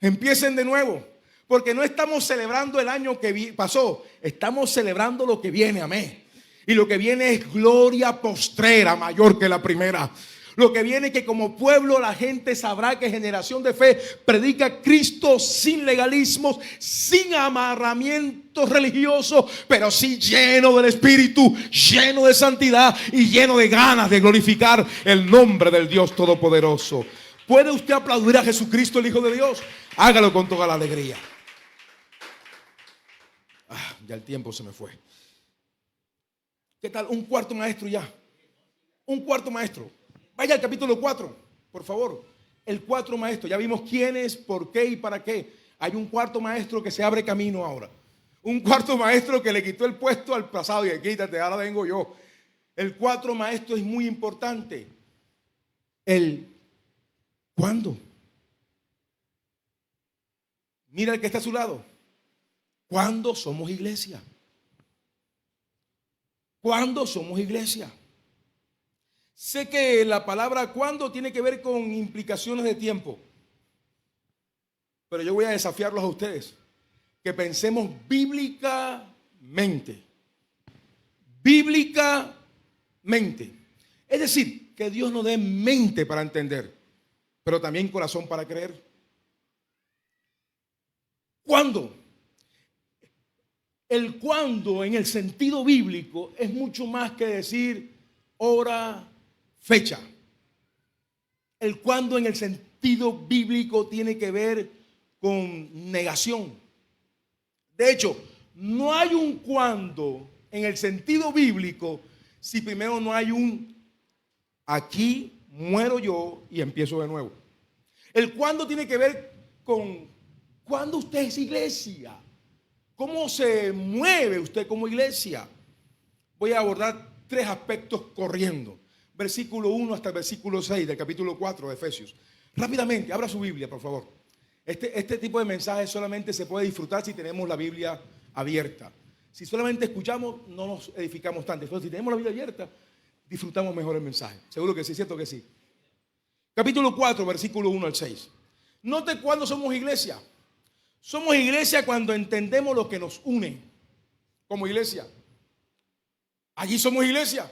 Empiecen de nuevo. Porque no estamos celebrando el año que pasó. Estamos celebrando lo que viene, amén. Y lo que viene es gloria postrera mayor que la primera. Lo que viene es que como pueblo la gente sabrá que Generación de Fe predica a Cristo sin legalismos, sin amarramientos religiosos, pero sí lleno del Espíritu, lleno de santidad y lleno de ganas de glorificar el nombre del Dios Todopoderoso. ¿Puede usted aplaudir a Jesucristo, el Hijo de Dios? Hágalo con toda la alegría. Ya el tiempo se me fue. ¿Qué tal? Un cuarto maestro ya. Un cuarto maestro. Vaya al capítulo 4, por favor. El 4 maestro. Ya vimos quién es, por qué y para qué. Hay un cuarto maestro que se abre camino ahora. Un cuarto maestro que le quitó el puesto al pasado y quítate, ahora vengo yo. El 4 maestro es muy importante. El ¿cuándo? Mira el que está a su lado. ¿Cuándo somos iglesia? ¿Cuándo somos iglesia? Sé que la palabra cuándo tiene que ver con implicaciones de tiempo, pero yo voy a desafiarlos a ustedes que pensemos bíblicamente. Bíblicamente. Es decir, que Dios nos dé mente para entender, pero también corazón para creer. ¿Cuándo? El cuándo en el sentido bíblico es mucho más que decir hora, fecha. El cuándo en el sentido bíblico tiene que ver con negación. De hecho, no hay un cuándo en el sentido bíblico si primero no hay un aquí muero yo y empiezo de nuevo. El cuándo tiene que ver con cuándo usted es iglesia. ¿Cómo se mueve usted como iglesia? Voy a abordar 3 aspectos corriendo. Versículo 1 hasta el versículo 6 del capítulo 4 de Efesios. Rápidamente, abra su Biblia, por favor. Este tipo de mensajes solamente se puede disfrutar si tenemos la Biblia abierta. Si solamente escuchamos, no nos edificamos tanto. Entonces, si tenemos la Biblia abierta, disfrutamos mejor el mensaje. Seguro que sí, cierto que sí. Capítulo 4, versículo 1 al 6. Note cuándo somos iglesia. Somos iglesia cuando entendemos lo que nos une como iglesia. Allí somos iglesia.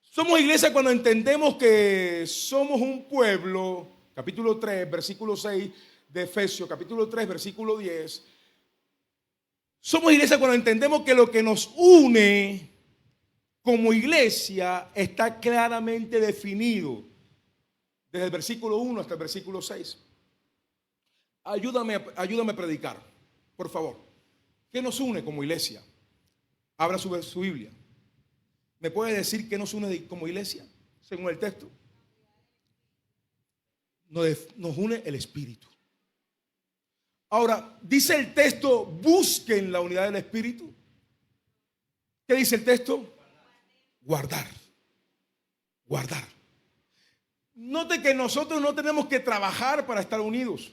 Somos iglesia cuando entendemos que somos un pueblo. Capítulo 3, versículo 6 de Efesios, capítulo 3, versículo 10. Somos iglesia cuando entendemos que lo que nos une como iglesia está claramente definido. Desde el versículo 1 hasta el versículo 6. Ayúdame a predicar, por favor. ¿Qué nos une como iglesia? Abra su Biblia. ¿Me puede decir qué nos une como iglesia, según el texto? Nos une el Espíritu. Ahora, dice el texto, busquen la unidad del Espíritu. ¿Qué dice el texto? Guardar. Guardar. Note que nosotros no tenemos que trabajar para estar unidos.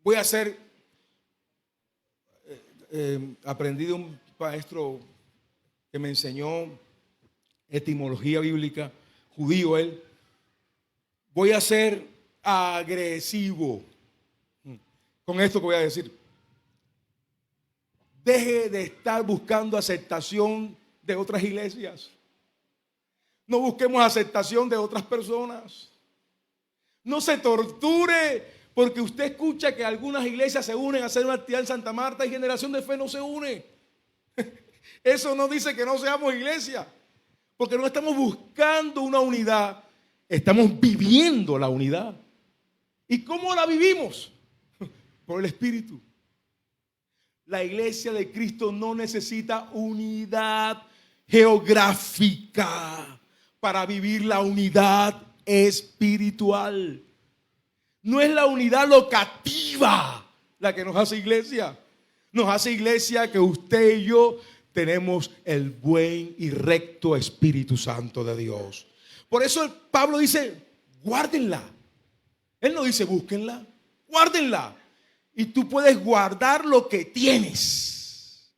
Voy a hacer, aprendí de un maestro que me enseñó etimología bíblica, judío él. Voy a ser agresivo con esto que voy a decir. Deje de estar buscando aceptación de otras iglesias. No busquemos aceptación de otras personas. No se torture porque usted escucha que algunas iglesias se unen a hacer una actividad en Santa Marta y Generación de Fe no se une. Eso no dice que no seamos iglesia, porque no estamos buscando una unidad, estamos viviendo la unidad. ¿Y cómo la vivimos? Por el Espíritu. La iglesia de Cristo no necesita unidad geográfica para vivir la unidad espiritual. No es la unidad locativa la que nos hace iglesia. Nos hace iglesia que usted y yo tenemos el buen y recto Espíritu Santo de Dios. Por eso Pablo dice, guárdenla. Él no dice búsquenla, guárdenla. Y tú puedes guardar lo que tienes.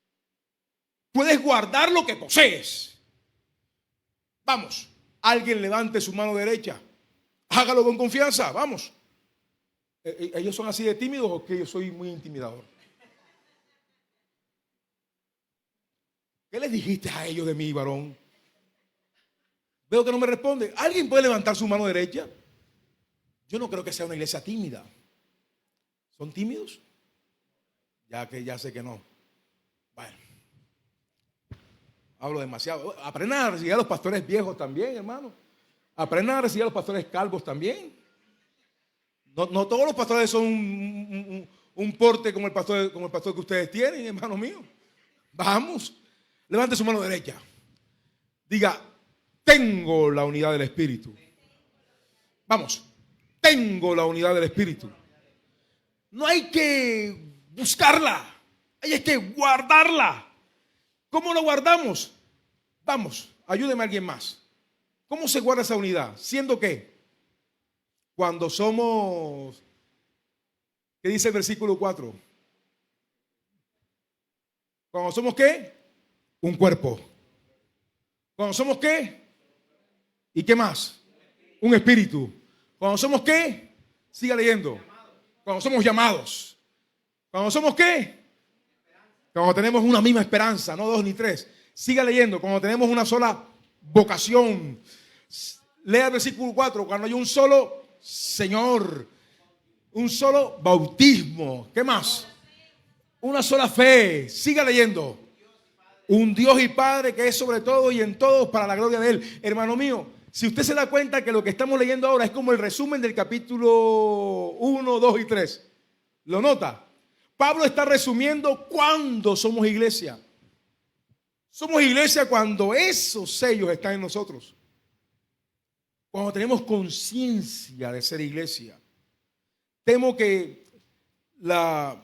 Puedes guardar lo que posees. Vamos, alguien levante su mano derecha. Hágalo con confianza, vamos. ¿Ellos son así de tímidos o que yo soy muy intimidador? ¿Qué les dijiste a ellos de mí, varón? Veo que no me responde. ¿Alguien puede levantar su mano derecha? Yo no creo que sea una iglesia tímida. ¿Son tímidos? Ya sé que no. Bueno, hablo demasiado. Aprendan a recibir a los pastores viejos también, hermano. Aprendan a recibir a los pastores calvos también. No todos los pastores son un porte como el pastor que ustedes tienen, hermano mío. Vamos, levante su mano derecha. Diga, tengo la unidad del Espíritu. Vamos, tengo la unidad del Espíritu. No hay que buscarla, hay que guardarla. ¿Cómo lo guardamos? Vamos, ayúdeme a alguien más. ¿Cómo se guarda esa unidad? ¿Siendo qué? Cuando somos, ¿qué dice el versículo 4? Cuando somos ¿qué? Un cuerpo. Cuando somos ¿qué? ¿Y qué más? Un espíritu. Cuando somos ¿qué? Siga leyendo. Cuando somos llamados. Cuando somos ¿qué? Cuando tenemos una misma esperanza, no 2 ni 3. Siga leyendo. Cuando tenemos una sola vocación. Lea el versículo 4. Cuando hay un solo Señor, un solo bautismo. ¿Qué más? Una sola fe. Siga leyendo. Un Dios y Padre que es sobre todo y en todos para la gloria de Él. Hermano mío, si usted se da cuenta que lo que estamos leyendo ahora es como el resumen del capítulo 1, 2 y 3. ¿Lo nota? Pablo está resumiendo cuándo somos iglesia. Somos iglesia cuando esos sellos están en nosotros. cuando tenemos conciencia de ser iglesia. Temo que la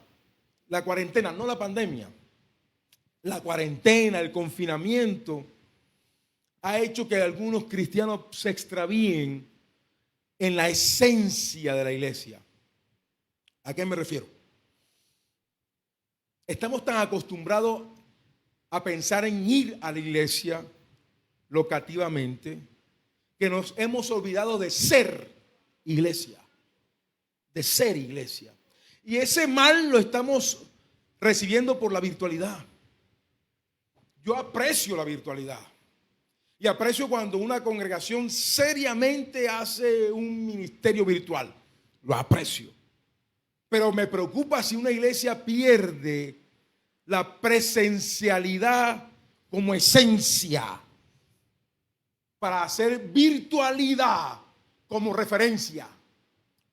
cuarentena, no la pandemia, la cuarentena, el confinamiento, ha hecho que algunos cristianos se extravíen en la esencia de la iglesia. ¿A qué me refiero? Estamos tan acostumbrados a pensar en ir a la iglesia locativamente que nos hemos olvidado de ser iglesia. De ser iglesia. Y ese mal lo estamos recibiendo por la virtualidad. Yo aprecio la virtualidad. Y aprecio cuando una congregación seriamente hace un ministerio virtual. Lo aprecio. Pero me preocupa si una iglesia pierde la presencialidad como esencia para hacer virtualidad como referencia.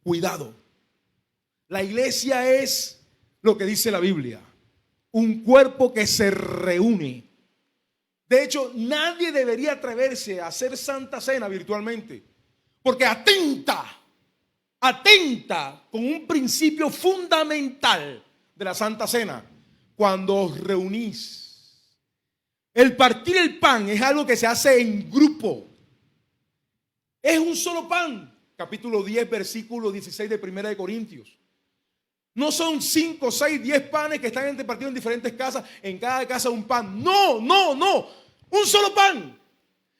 Cuidado. La iglesia es lo que dice la Biblia, un cuerpo que se reúne. De hecho, nadie debería atreverse a hacer Santa Cena virtualmente, porque atenta con un principio fundamental de la Santa Cena. Cuando os reunís, el partir el pan es algo que se hace en grupo. Es un solo pan. Capítulo 10, versículo 16 de 1 de Corintios. No son 5, 6, 10 panes que están repartidos en diferentes casas, en cada casa un pan. No. Un solo pan.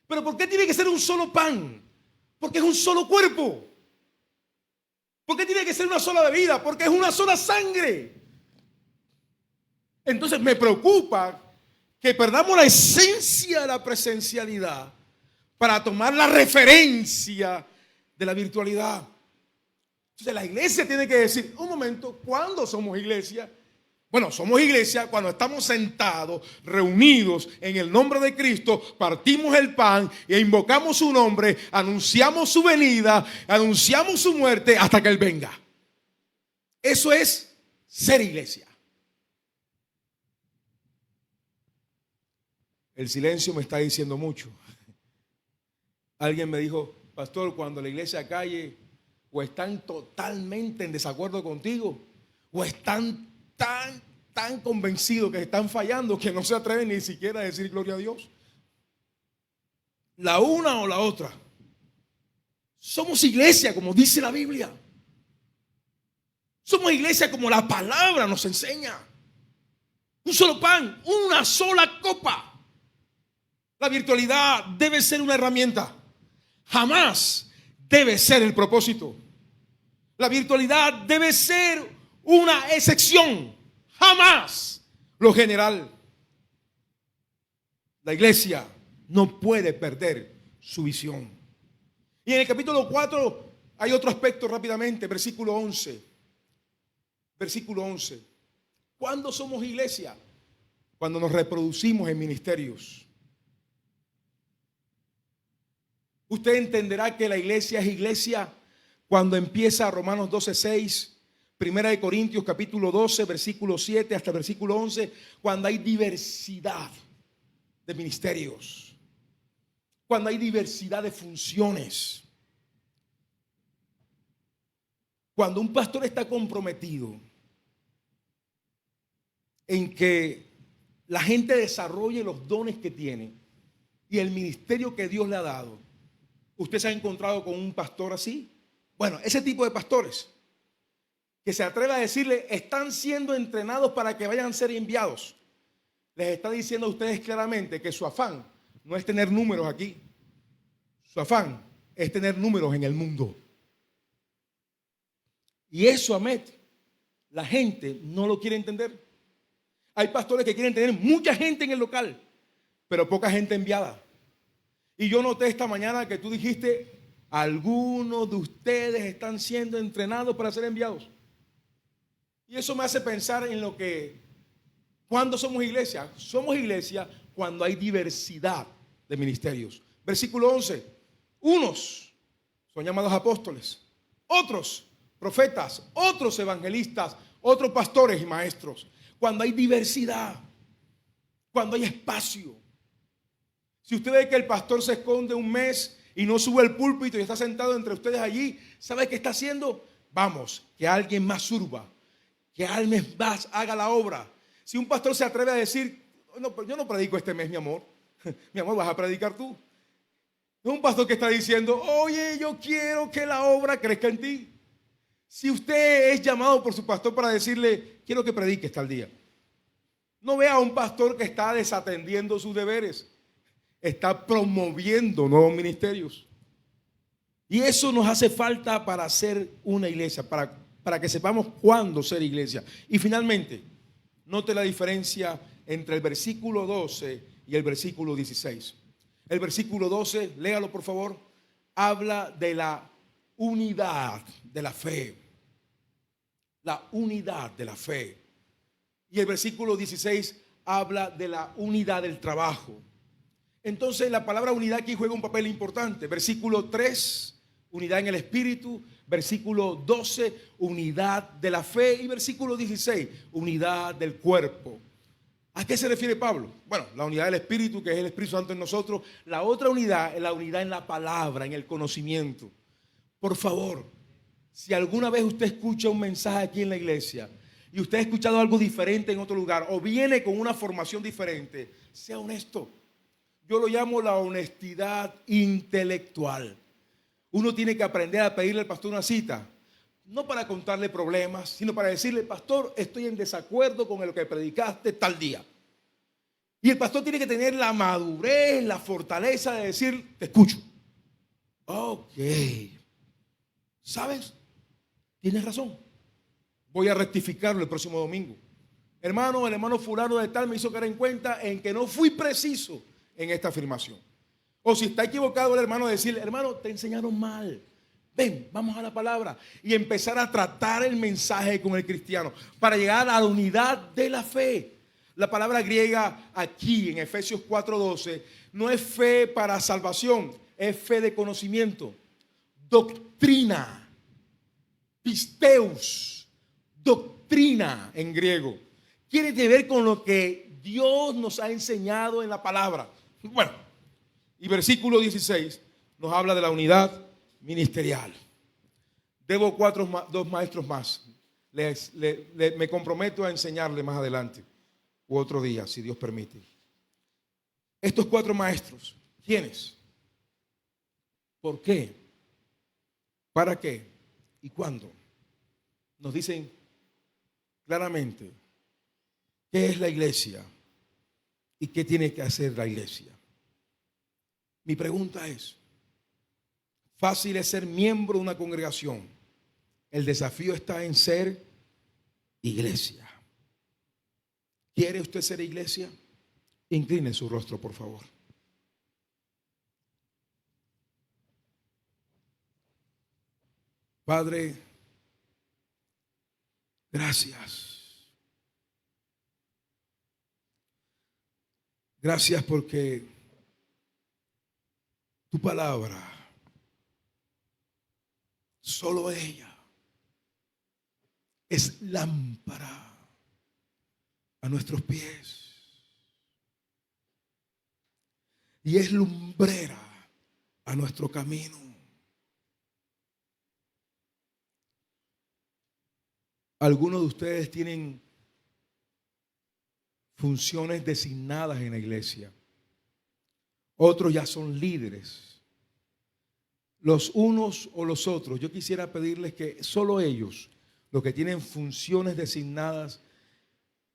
¿Pero por qué tiene que ser un solo pan? Porque es un solo cuerpo. ¿Por qué tiene que ser una sola bebida? Porque es una sola sangre. Entonces me preocupa que perdamos la esencia de la presencialidad para tomar la referencia de la virtualidad. Entonces la iglesia tiene que decir, un momento, ¿cuándo somos iglesia? Bueno, somos iglesia cuando estamos sentados, reunidos en el nombre de Cristo, partimos el pan e invocamos su nombre, anunciamos su venida, anunciamos su muerte hasta que Él venga. Eso es ser iglesia. El silencio me está diciendo mucho. Alguien me dijo, pastor, cuando la iglesia calle, o están totalmente en desacuerdo contigo, o están tan convencidos que están fallando que no se atreven ni siquiera a decir gloria a Dios. La una o la otra. Somos iglesia como dice la Biblia. Somos iglesia como la palabra nos enseña. Un solo pan, una sola copa. La virtualidad debe ser una herramienta. Jamás debe ser el propósito. La virtualidad debe ser una excepción. Jamás lo general. La iglesia no puede perder su visión. Y en el capítulo 4 hay otro aspecto rápidamente. Versículo 11. Versículo 11. ¿Cuándo somos iglesia? Cuando nos reproducimos en ministerios. Usted entenderá que la iglesia es iglesia cuando empieza Romanos 12:6, 1 de Corintios capítulo 12, versículo 7 hasta versículo 11, cuando hay diversidad de ministerios, cuando hay diversidad de funciones, cuando un pastor está comprometido en que la gente desarrolle los dones que tiene y el ministerio que Dios le ha dado. ¿Usted se ha encontrado con un pastor así? Bueno, ese tipo de pastores que se atreve a decirle, están siendo entrenados para que vayan a ser enviados. Les está diciendo a ustedes claramente que su afán no es tener números aquí. Su afán es tener números en el mundo. Y eso, Ahmed, la gente no lo quiere entender. Hay pastores que quieren tener mucha gente en el local, pero poca gente enviada. Y yo noté esta mañana que tú dijiste, algunos de ustedes están siendo entrenados para ser enviados. Y eso me hace pensar en lo que, ¿cuándo somos iglesia? Somos iglesia cuando hay diversidad de ministerios. Versículo 11. Unos son llamados apóstoles, otros profetas, otros evangelistas, otros pastores y maestros. Cuando hay diversidad, cuando hay espacio. Si usted ve que el pastor se esconde un mes y no sube al púlpito y está sentado entre ustedes allí, ¿sabe qué está haciendo? Vamos, que alguien más surba, que alguien más haga la obra. Si un pastor se atreve a decir, no, yo no predico este mes, mi amor, mi amor, vas a predicar tú. No es un pastor que está diciendo, oye, yo quiero que la obra crezca en ti. Si usted es llamado por su pastor para decirle, quiero que prediques tal día, no vea a un pastor que está desatendiendo sus deberes, está promoviendo nuevos ministerios. Y eso nos hace falta para ser una iglesia, para que sepamos cuándo ser iglesia. Y finalmente, note la diferencia entre el versículo 12 y el versículo 16. El versículo 12, léalo por favor, habla de la unidad de la fe. La unidad de la fe. Y el versículo 16 habla de la unidad del trabajo. Entonces la palabra unidad aquí juega un papel importante. Versículo 3, unidad en el espíritu. Versículo 12, unidad de la fe. Y versículo 16, unidad del cuerpo. ¿A qué se refiere Pablo? Bueno, la unidad del espíritu, que es el Espíritu Santo en nosotros. La otra unidad es la unidad en la palabra, en el conocimiento. Por favor, si alguna vez usted escucha un mensaje aquí en la iglesia y usted ha escuchado algo diferente en otro lugar o viene con una formación diferente, sea honesto. Yo lo llamo la honestidad intelectual. Uno tiene que aprender a pedirle al pastor una cita, no para contarle problemas, sino para decirle, pastor, estoy en desacuerdo con lo que predicaste tal día. Y el pastor tiene que tener la madurez, la fortaleza de decir, te escucho. Ok. ¿Sabes? Tienes razón. Voy a rectificarlo el próximo domingo. Hermano, el hermano fulano de tal me hizo caer en cuenta en que no fui preciso en esta afirmación. O si está equivocado el hermano, decirle, hermano, te enseñaron mal. Ven, vamos a la palabra. Y empezar a tratar el mensaje con el cristiano para llegar a la unidad de la fe. La palabra griega aquí en Efesios 4:12 no es fe para salvación, es fe de conocimiento. Doctrina, pisteus, doctrina en griego. Tiene que ver con lo que Dios nos ha enseñado en la palabra. Bueno, y versículo 16 nos habla de la unidad ministerial. Debo dos maestros más. Me comprometo a enseñarle más adelante u otro día, si Dios permite. Estos 4 maestros, ¿quiénes? ¿Por qué? ¿Para qué? ¿Y cuándo? Nos dicen claramente qué es la iglesia y qué tiene que hacer la iglesia. Mi pregunta es, fácil es ser miembro de una congregación. El desafío está en ser iglesia. ¿Quiere usted ser iglesia? Incline su rostro, por favor. Padre, gracias. Gracias porque tu palabra, solo ella, es lámpara a nuestros pies y es lumbrera a nuestro camino. Algunos de ustedes tienen funciones designadas en la iglesia. Otros ya son líderes. Los unos o los otros, yo quisiera pedirles que solo ellos, los que tienen funciones designadas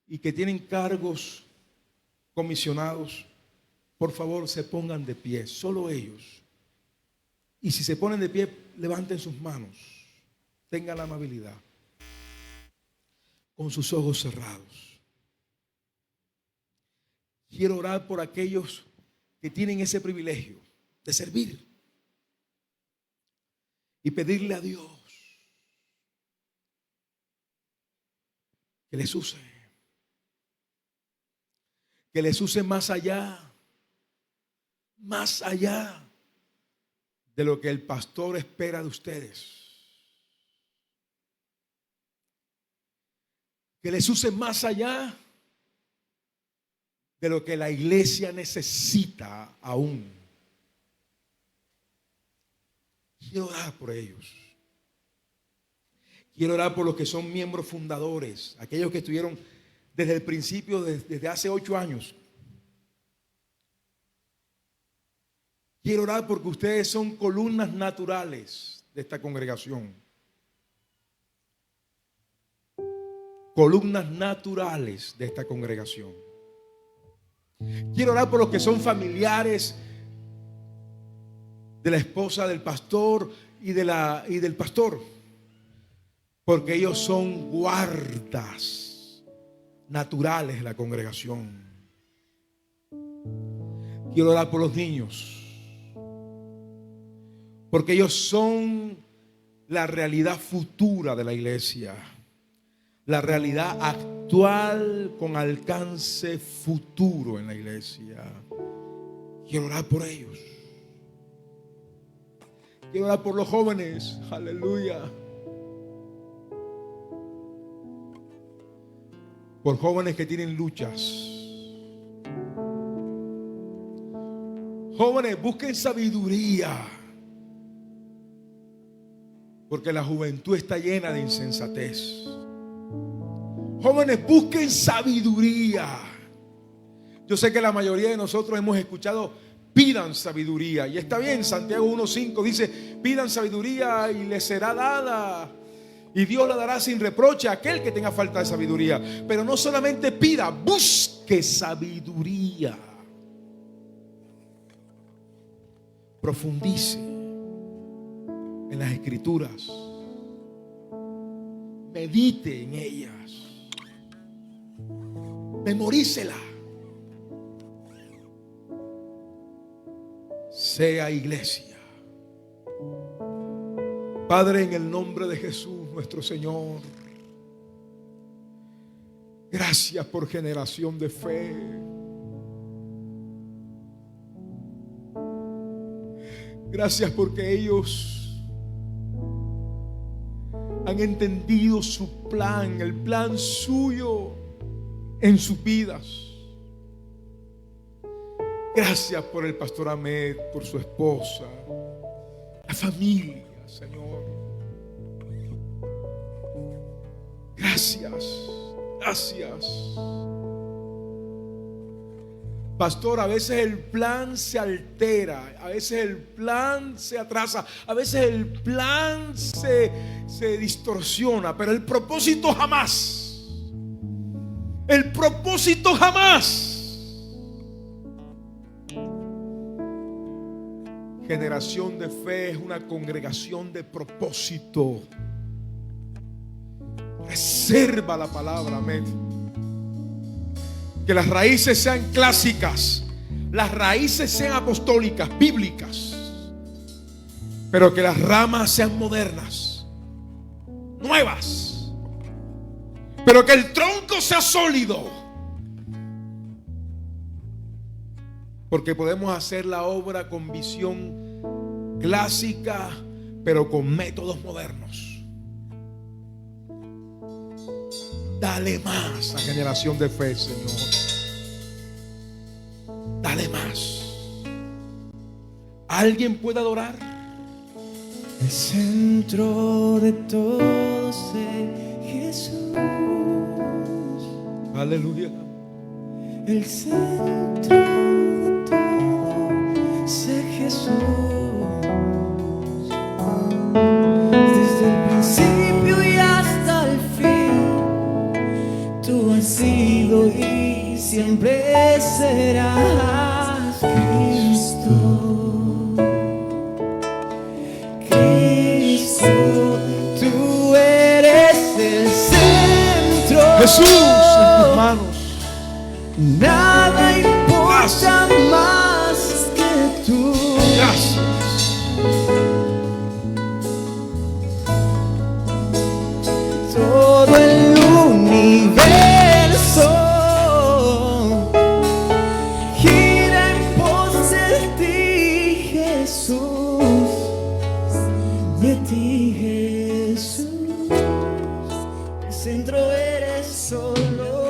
y que tienen cargos comisionados, por favor se pongan de pie, solo ellos. Y si se ponen de pie, levanten sus manos, tengan la amabilidad, con sus ojos cerrados. Quiero orar por aquellos que tienen ese privilegio de servir y pedirle a Dios que les use. Que les use más allá de lo que el pastor espera de ustedes. Que les use más allá de lo que la iglesia necesita aún. Quiero orar por ellos. Quiero orar por los que son miembros fundadores, aquellos que estuvieron desde el principio, desde hace 8 años. Quiero orar porque ustedes son columnas naturales de esta congregación. Columnas naturales de esta congregación. Quiero orar por los que son familiares de la esposa del pastor y del pastor, porque ellos son guardas naturales de la congregación. Quiero orar por los niños, porque ellos son la realidad futura de la iglesia, la realidad actual con alcance futuro en la iglesia. Quiero orar por ellos. Quiero orar por los jóvenes. Aleluya. Por jóvenes que tienen luchas. Jóvenes, busquen sabiduría, porque la juventud está llena de insensatez. Jóvenes, busquen sabiduría. Yo sé que la mayoría de nosotros hemos escuchado: pidan sabiduría. Y está bien, Santiago 1:5 dice: pidan sabiduría y les será dada, y Dios la dará sin reproche a aquel que tenga falta de sabiduría. Pero no solamente pida, busque sabiduría. Profundice en las escrituras. Medite en ellas. Memorícela. Sea iglesia. Padre, en el nombre de Jesús nuestro Señor, gracias por Generación de Fe. Gracias porque ellos han entendido su plan, el plan suyo en sus vidas. Gracias por el pastor Ahmed, por su esposa, la familia, Señor. Gracias, gracias. Pastor, a veces el plan se altera, a veces el plan se atrasa, a veces el plan se distorsiona, pero el propósito jamás. El propósito jamás. Generación de Fe es una congregación de propósito. Reserva la palabra, amén. Que las raíces sean clásicas, las raíces sean apostólicas, bíblicas, pero que las ramas sean modernas, nuevas, pero que el tronco sea sólido, porque podemos hacer la obra con visión clásica, pero con métodos modernos. Dale más a Generación de Fe, Señor. Dale más. ¿Alguien puede adorar? El centro de todo es Jesús. Aleluya. El centro de todo es Jesús. Desde el principio y hasta el fin, tú has sido y siempre serás Cristo. Cristo, tú eres el centro. Jesús en tus manos. Nada importa más que tú. Gracias. Todo el universo gira en pos de ti, Jesús. De ti, Jesús. El centro eres solo